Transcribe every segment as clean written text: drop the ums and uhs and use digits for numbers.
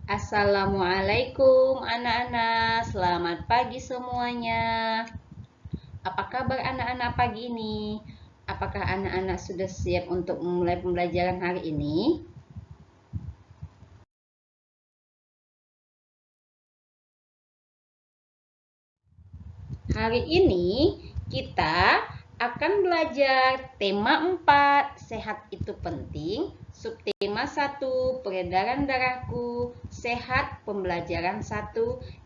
Assalamualaikum anak-anak, selamat pagi semuanya. Apa kabar anak-anak pagi ini? Apakah anak-anak sudah siap untuk memulai pembelajaran hari ini? Hari ini kita akan belajar tema 4, sehat itu penting. Subtema 1, peredaran darahku, sehat pembelajaran 1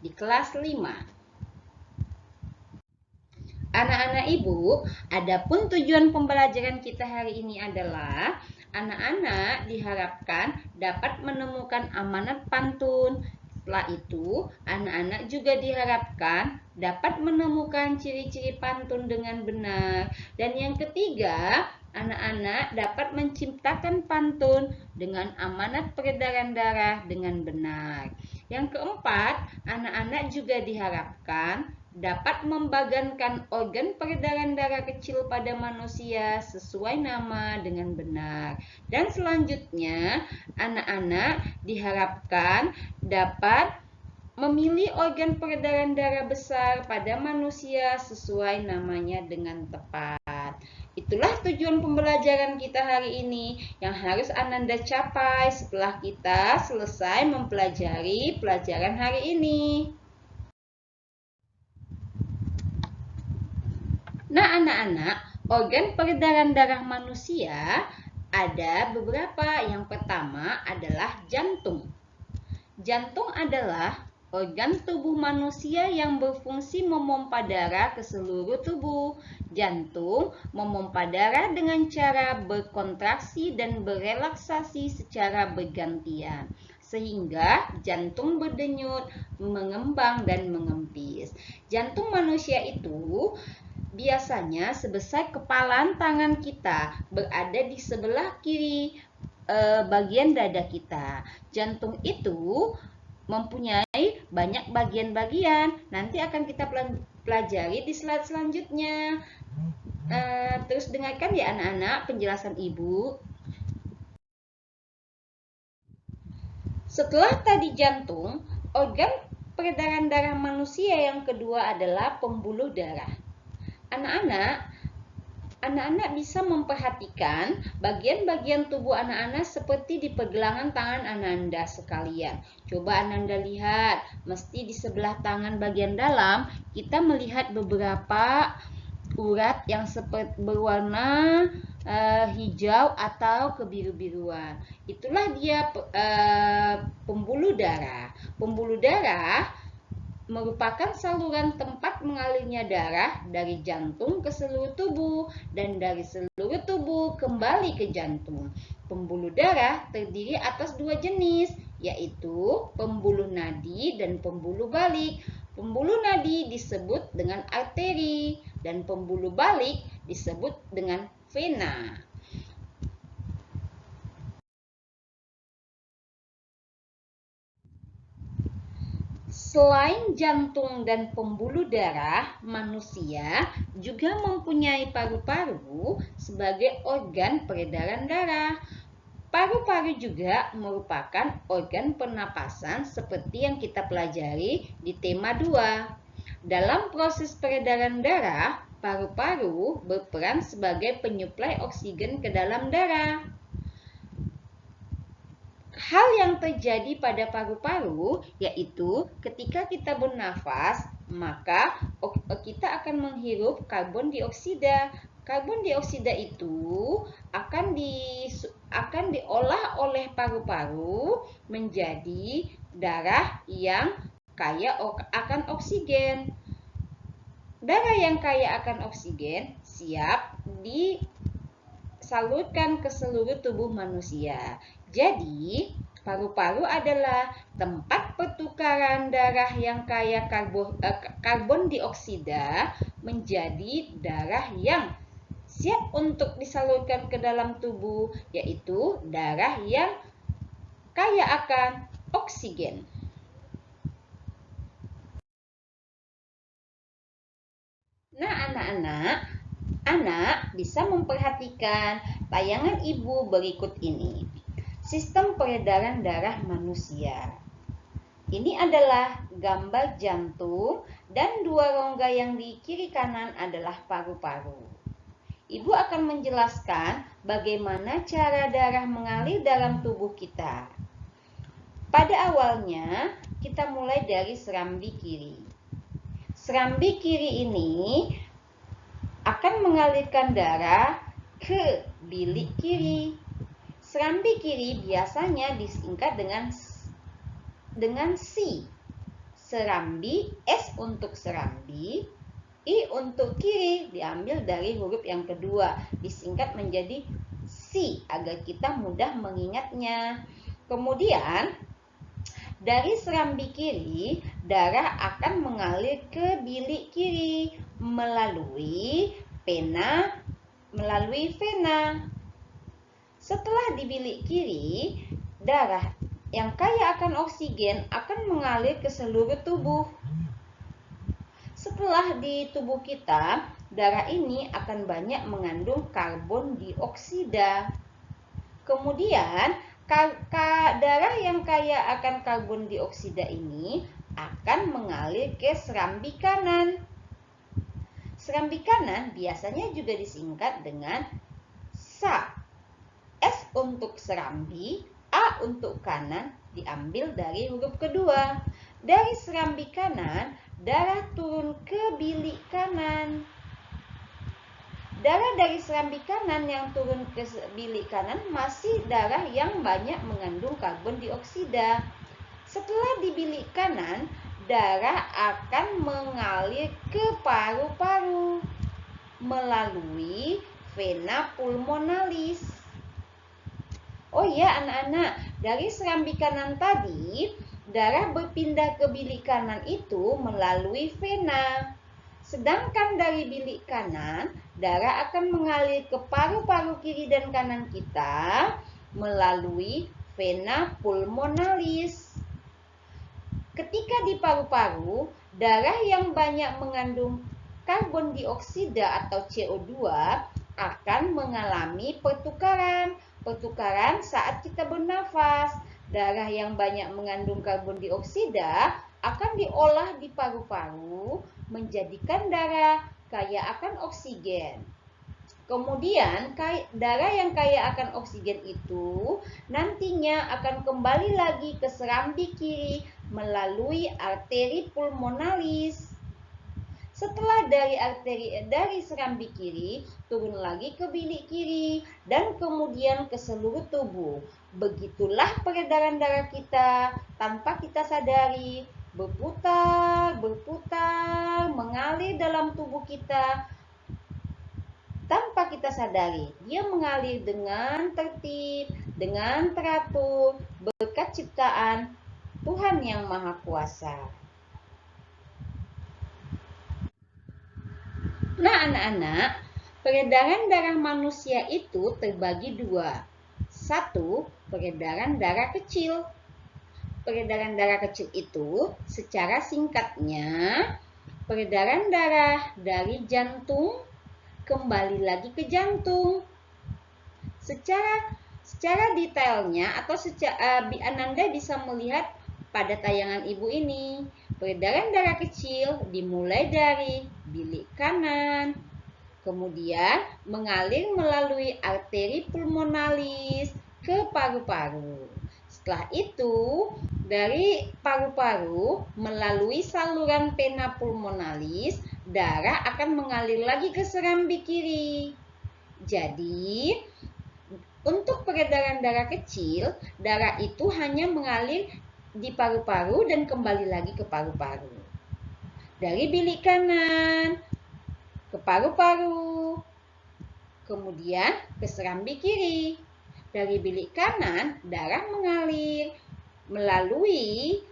di kelas 5. Anak-anak ibu, adapun tujuan pembelajaran kita hari ini adalah anak-anak diharapkan dapat menemukan amanat pantun. Setelah itu, anak-anak juga diharapkan dapat menemukan ciri-ciri pantun dengan benar. Dan yang ketiga, anak-anak dapat menciptakan pantun dengan amanat peredaran darah dengan benar. Yang keempat, anak-anak juga diharapkan dapat membagikan organ peredaran darah kecil pada manusia sesuai nama dengan benar. Dan selanjutnya, anak-anak diharapkan dapat memilih organ peredaran darah besar pada manusia sesuai namanya dengan tepat. Itulah tujuan pembelajaran kita hari ini yang harus Ananda capai setelah kita selesai mempelajari pelajaran hari ini. Nah, anak-anak, organ peredaran darah manusia ada beberapa. Yang pertama adalah jantung. Jantung adalah organ tubuh manusia yang berfungsi memompa darah ke seluruh tubuh. Jantung memompa darah dengan cara berkontraksi dan berelaksasi secara bergantian, sehingga jantung berdenyut, mengembang, dan mengempis. Jantung manusia itu biasanya sebesar kepalan tangan kita, berada di sebelah kiri bagian dada kita. Jantung itu mempunyai banyak bagian-bagian. Nanti akan kita pelajari di slide selanjutnya. Terus dengarkan ya anak-anak penjelasan ibu. Setelah tadi jantung, organ peredaran darah manusia yang kedua adalah pembuluh darah. Anak-anak bisa memperhatikan bagian-bagian tubuh anak-anak seperti di pergelangan tangan Ananda sekalian. Coba Ananda lihat, mesti di sebelah tangan bagian dalam kita melihat beberapa urat yang seperti berwarna hijau atau kebiru-biruan. Itulah dia pembuluh darah. Pembuluh darah merupakan saluran tempat mengalirnya darah dari jantung ke seluruh tubuh dan dari seluruh tubuh kembali ke jantung. Pembuluh darah terdiri atas dua jenis, yaitu pembuluh nadi dan pembuluh balik. Pembuluh nadi disebut dengan arteri dan pembuluh balik disebut dengan vena. Selain jantung dan pembuluh darah, manusia juga mempunyai paru-paru sebagai organ peredaran darah. Paru-paru juga merupakan organ pernapasan seperti yang kita pelajari di tema 2. Dalam proses peredaran darah, paru-paru berperan sebagai penyuplai oksigen ke dalam darah. Hal yang terjadi pada paru-paru yaitu ketika kita bernafas, maka kita akan menghirup karbon dioksida. Karbon dioksida itu akan diolah oleh paru-paru menjadi darah yang kaya akan oksigen. Darah yang kaya akan oksigen siap disalurkan ke seluruh tubuh manusia. Jadi, paru-paru adalah tempat pertukaran darah yang kaya karbon dioksida menjadi darah yang siap untuk disalurkan ke dalam tubuh, yaitu darah yang kaya akan oksigen. Nah, anak-anak bisa memperhatikan tayangan ibu berikut ini. Sistem peredaran darah manusia. Ini adalah gambar jantung dan dua rongga yang di kiri kanan adalah paru-paru. Ibu akan menjelaskan bagaimana cara darah mengalir dalam tubuh kita. Pada awalnya, kita mulai dari serambi kiri. Serambi kiri ini akan mengalirkan darah ke bilik kiri. Serambi kiri biasanya disingkat dengan C. Serambi, S untuk serambi, I untuk kiri diambil dari huruf yang kedua, disingkat menjadi C agar kita mudah mengingatnya. Kemudian dari serambi kiri, darah akan mengalir ke bilik kiri melalui vena. Setelah di bilik kiri, darah yang kaya akan oksigen akan mengalir ke seluruh tubuh. Setelah di tubuh kita, darah ini akan banyak mengandung karbon dioksida. Kemudian, darah yang kaya akan karbon dioksida ini akan mengalir ke serambi kanan. Serambi kanan biasanya juga disingkat dengan SA. S untuk serambi, A untuk kanan diambil dari huruf kedua. Dari serambi kanan, darah turun ke bilik kanan. Darah dari serambi kanan yang turun ke bilik kanan masih darah yang banyak mengandung karbon dioksida. Setelah di bilik kanan, darah akan mengalir ke paru-paru melalui vena pulmonalis. Oh ya anak-anak, dari serambi kanan tadi, darah berpindah ke bilik kanan itu melalui vena. Sedangkan dari bilik kanan, darah akan mengalir ke paru-paru kiri dan kanan kita melalui vena pulmonalis. Ketika di paru-paru, darah yang banyak mengandung karbon dioksida atau CO2 akan mengalami pertukaran saat kita bernafas. Darah yang banyak mengandung karbon dioksida akan diolah di paru-paru menjadikan darah kaya akan oksigen. Kemudian darah yang kaya akan oksigen itu nantinya akan kembali lagi ke serambi kiri melalui arteri pulmonalis. Setelah dari serambi kiri turun lagi ke bilik kiri dan kemudian ke seluruh tubuh. Begitulah peredaran darah kita tanpa kita sadari, berputar, mengalir dalam tubuh kita tanpa kita sadari. Dia mengalir dengan tertib, dengan teratur, berkat ciptaan Tuhan Yang Maha Kuasa. Nah anak-anak, peredaran darah manusia itu terbagi dua. Satu, peredaran darah kecil. Peredaran darah kecil itu secara singkatnya peredaran darah dari jantung kembali lagi ke jantung. Secara detailnya atau Ananda bisa melihat pada tayangan ibu ini. Peredaran darah kecil dimulai dari bilik kanan, kemudian mengalir melalui arteri pulmonalis ke paru-paru. Setelah itu, dari paru-paru melalui saluran vena pulmonalis, darah akan mengalir lagi ke serambi kiri. Jadi, untuk peredaran darah kecil, darah itu hanya mengalir di paru-paru dan kembali lagi ke paru-paru. Dari bilik kanan ke paru-paru, kemudian ke serambi kiri. Dari bilik kanan, darah mengalir melalui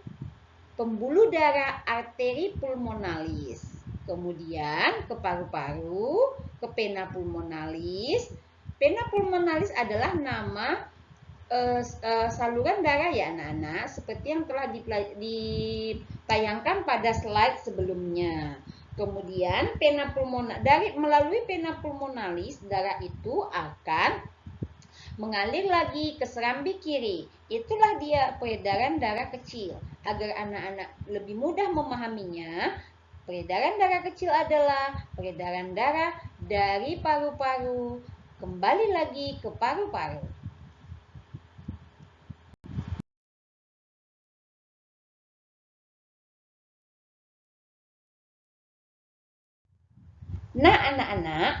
pembuluh darah arteri pulmonalis. Kemudian ke paru-paru, ke vena pulmonalis. Vena pulmonalis adalah nama saluran darah ya anak-anak, seperti yang telah ditayangkan pada slide sebelumnya. Kemudian melalui vena pulmonalis, darah itu akan mengalir lagi ke serambi kiri. Itulah dia peredaran darah kecil. Agar anak-anak lebih mudah memahaminya, peredaran darah kecil adalah peredaran darah dari paru-paru kembali lagi ke paru-paru. Nah, anak-anak,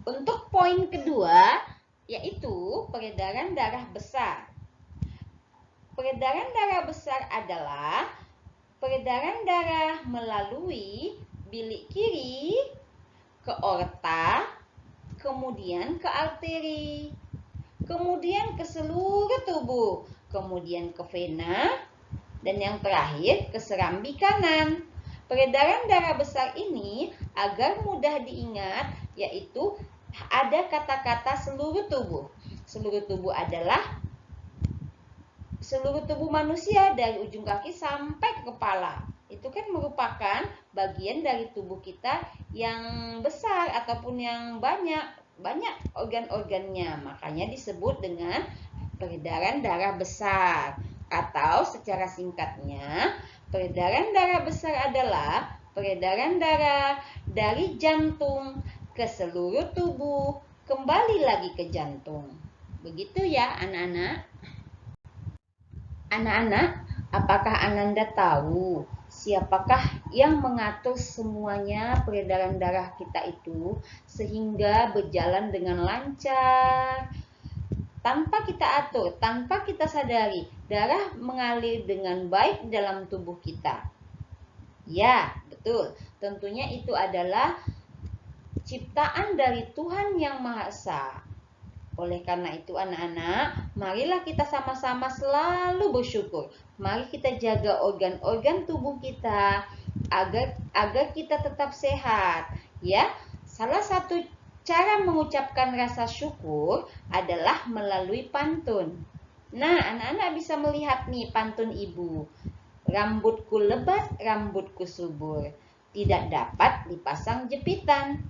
untuk poin kedua yaitu peredaran darah besar. Peredaran darah besar adalah peredaran darah melalui bilik kiri ke aorta, kemudian ke arteri, kemudian ke seluruh tubuh, kemudian ke vena, dan yang terakhir ke serambi kanan. Peredaran darah besar ini agar mudah diingat yaitu ada kata-kata seluruh tubuh. Seluruh tubuh adalah seluruh tubuh manusia dari ujung kaki sampai ke kepala. Itu kan merupakan bagian dari tubuh kita yang besar ataupun yang banyak organ-organnya. Makanya disebut dengan peredaran darah besar. Atau secara singkatnya, peredaran darah besar adalah peredaran darah dari jantung ke seluruh tubuh, kembali lagi ke jantung. Begitu ya anak-anak. Anak-anak, apakah Ananda tahu siapakah yang mengatur semuanya peredaran darah kita itu sehingga berjalan dengan lancar? Tanpa kita atur, tanpa kita sadari, darah mengalir dengan baik dalam tubuh kita. Ya, betul. Tentunya itu adalah ciptaan dari Tuhan Yang Maha Esa. Oleh karena itu anak-anak, marilah kita sama-sama selalu bersyukur. Mari kita jaga organ-organ tubuh kita agar kita tetap sehat. Ya, salah satu cara mengucapkan rasa syukur adalah melalui pantun. Nah, anak-anak bisa melihat nih pantun ibu. Rambutku lebat, rambutku subur, tidak dapat dipasang jepitan.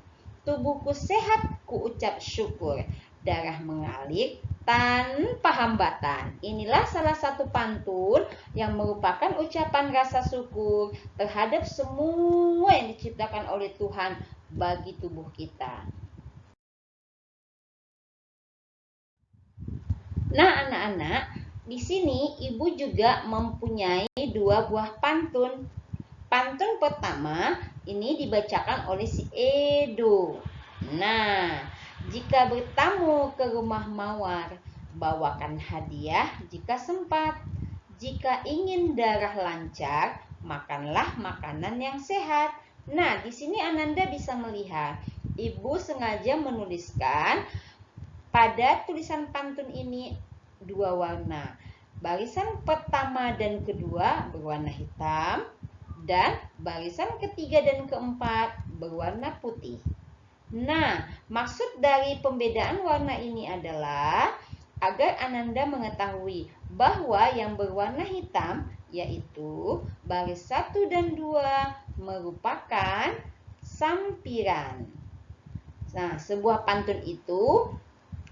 Tubuhku sehat, ku ucap syukur. Darah mengalir tanpa hambatan. Inilah salah satu pantun yang merupakan ucapan rasa syukur terhadap semua yang diciptakan oleh Tuhan bagi tubuh kita. Nah, anak-anak, di sini ibu juga mempunyai dua buah pantun. Pantun pertama ini dibacakan oleh si Edo. Nah, jika bertamu ke rumah mawar, bawakan hadiah jika sempat. Jika ingin darah lancar, makanlah makanan yang sehat. Nah, di sini Ananda bisa melihat, ibu sengaja menuliskan pada tulisan pantun ini dua warna. Barisan pertama dan kedua berwarna hitam, dan barisan ketiga dan keempat berwarna putih. Nah, maksud dari pembedaan warna ini adalah agar Ananda mengetahui bahwa yang berwarna hitam yaitu baris 1 dan 2 merupakan sampiran. Nah, sebuah pantun itu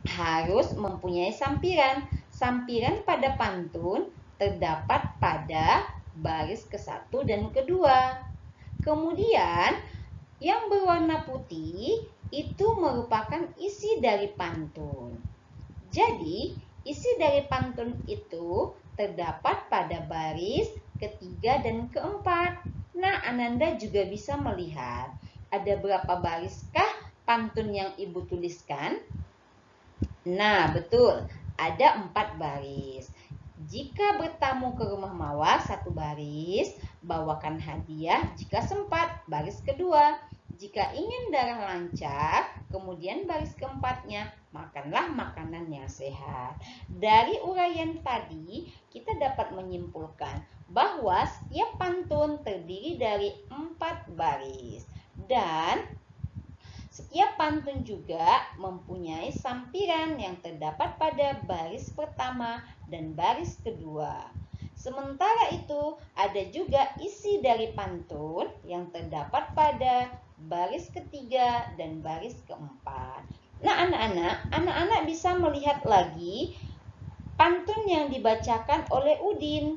harus mempunyai sampiran. Sampiran pada pantun terdapat pada baris ke-1 dan kedua. Kemudian yang berwarna putih itu merupakan isi dari pantun. Jadi, isi dari pantun itu terdapat pada baris ketiga dan keempat. Nah, Ananda juga bisa melihat ada berapa bariskah pantun yang ibu tuliskan? Nah, betul. Ada 4 baris. Jika bertamu ke rumah mawar, 1 baris. Bawakan hadiah jika sempat, baris kedua. Jika ingin darah lancar, kemudian baris keempatnya, makanlah makanan yang sehat. Dari uraian tadi, kita dapat menyimpulkan bahwa setiap pantun terdiri dari 4 baris. Dan setiap pantun juga mempunyai sampiran yang terdapat pada baris pertama dan baris kedua. Sementara itu, ada juga isi dari pantun yang terdapat pada baris ketiga dan baris keempat. Nah, anak-anak bisa melihat lagi pantun yang dibacakan oleh Udin.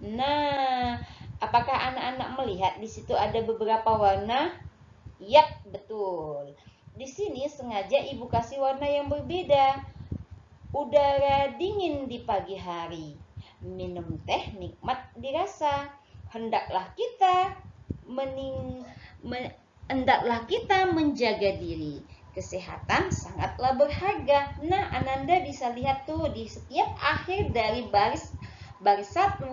Nah, apakah anak-anak melihat di situ ada beberapa warna? Yap, betul. Di sini sengaja Ibu kasih warna yang berbeda. Udara dingin di pagi hari. Minum teh nikmat dirasa. Hendaklah kita hendaklah kita menjaga diri. Kesehatan sangatlah berharga. Nah, Ananda bisa lihat tuh di setiap akhir dari baris 1,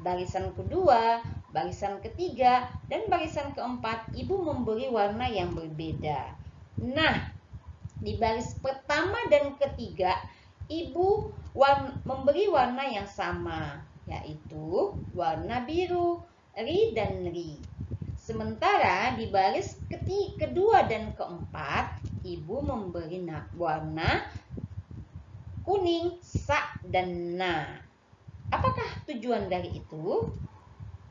barisan kedua, barisan ketiga, dan barisan keempat, Ibu memberi warna yang berbeda. Nah, di baris pertama dan ketiga, Ibu memberi warna yang sama, yaitu warna biru, ri dan ri. Sementara di baris kedua dan keempat, Ibu memberi warna kuning, sa dan na. Apakah tujuan dari itu?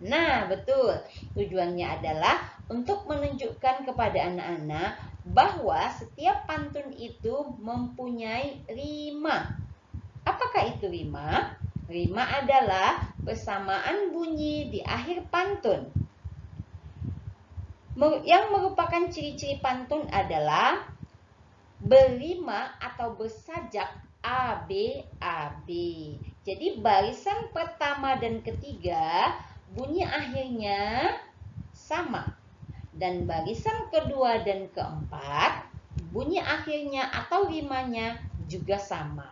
Nah, betul. Tujuannya adalah untuk menunjukkan kepada anak-anak bahwa setiap pantun itu mempunyai rima. Apakah itu rima? Rima adalah persamaan bunyi di akhir pantun. Yang merupakan ciri-ciri pantun adalah berima atau bersajak A, B, A, B. Jadi barisan pertama dan ketiga bunyi akhirnya sama. Dan barisan kedua dan keempat bunyi akhirnya atau rimanya juga sama.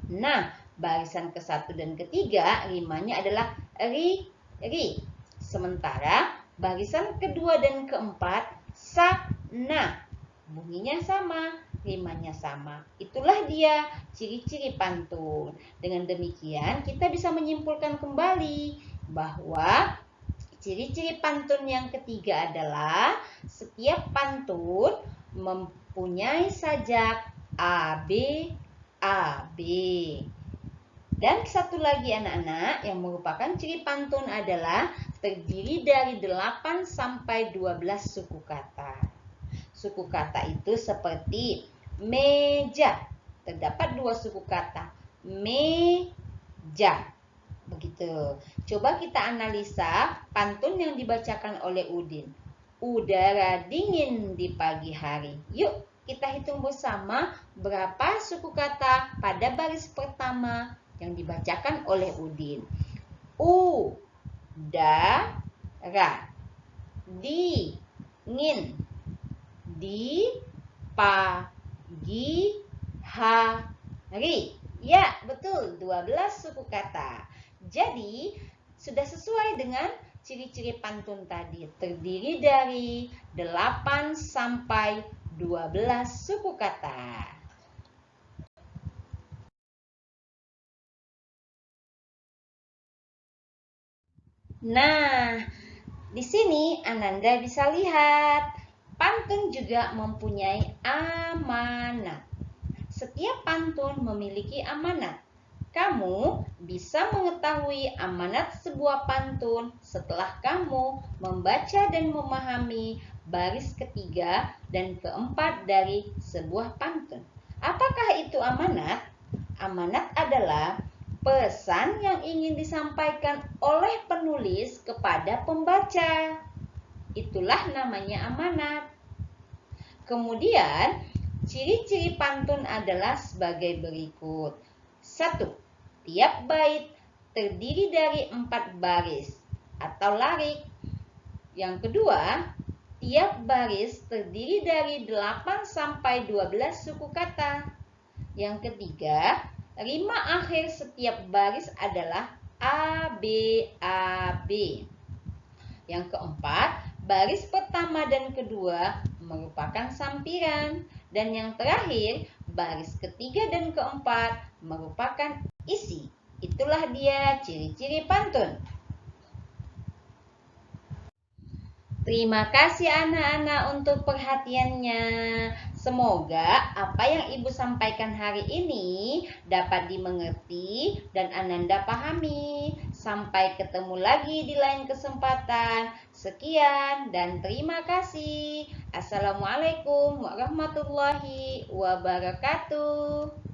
Nah, barisan ke-1 dan ketiga rimanya adalah ri, ri. Sementara barisan kedua dan keempat sa, na. Bunyinya sama, rimanya sama. Itulah dia ciri-ciri pantun. Dengan demikian kita bisa menyimpulkan kembali bahwa ciri-ciri pantun yang ketiga adalah setiap pantun mempunyai sajak A, B, A, B. Dan satu lagi anak-anak yang merupakan ciri pantun adalah terdiri dari 8 sampai 12 suku kata. Suku kata itu seperti meja. Terdapat 2 suku kata. Meja. Begitu. Coba kita analisa pantun yang dibacakan oleh Udin. Udara dingin di pagi hari. Yuk kita hitung bersama berapa suku kata pada baris pertama yang dibacakan oleh Udin. Udara, dingin, di pagi hari. Ya, betul, 12 suku kata. Jadi, sudah sesuai dengan ciri-ciri pantun tadi. Terdiri dari 8 sampai 12 suku kata. Nah, di sini Ananda bisa lihat, pantun juga mempunyai amanat. Setiap pantun memiliki amanat. Kamu bisa mengetahui amanat sebuah pantun setelah kamu membaca dan memahami baris ketiga dan keempat dari sebuah pantun. Apakah itu amanat? Amanat adalah pesan yang ingin disampaikan oleh penulis kepada pembaca. Itulah namanya amanat. Kemudian, ciri-ciri pantun adalah sebagai berikut. 1. Tiap bait terdiri dari 4 baris atau larik. Yang kedua, tiap baris terdiri dari 8 sampai 12 suku kata. Yang ketiga, rima akhir setiap baris adalah A, B, A, B. Yang keempat, baris pertama dan kedua merupakan sampiran. Dan yang terakhir, baris ketiga dan keempat merupakan isi. Itulah dia ciri-ciri pantun. Terima kasih anak-anak untuk perhatiannya. Semoga apa yang Ibu sampaikan hari ini dapat dimengerti dan Ananda pahami. Sampai ketemu lagi di lain kesempatan. Sekian dan terima kasih. Assalamualaikum warahmatullahi wabarakatuh.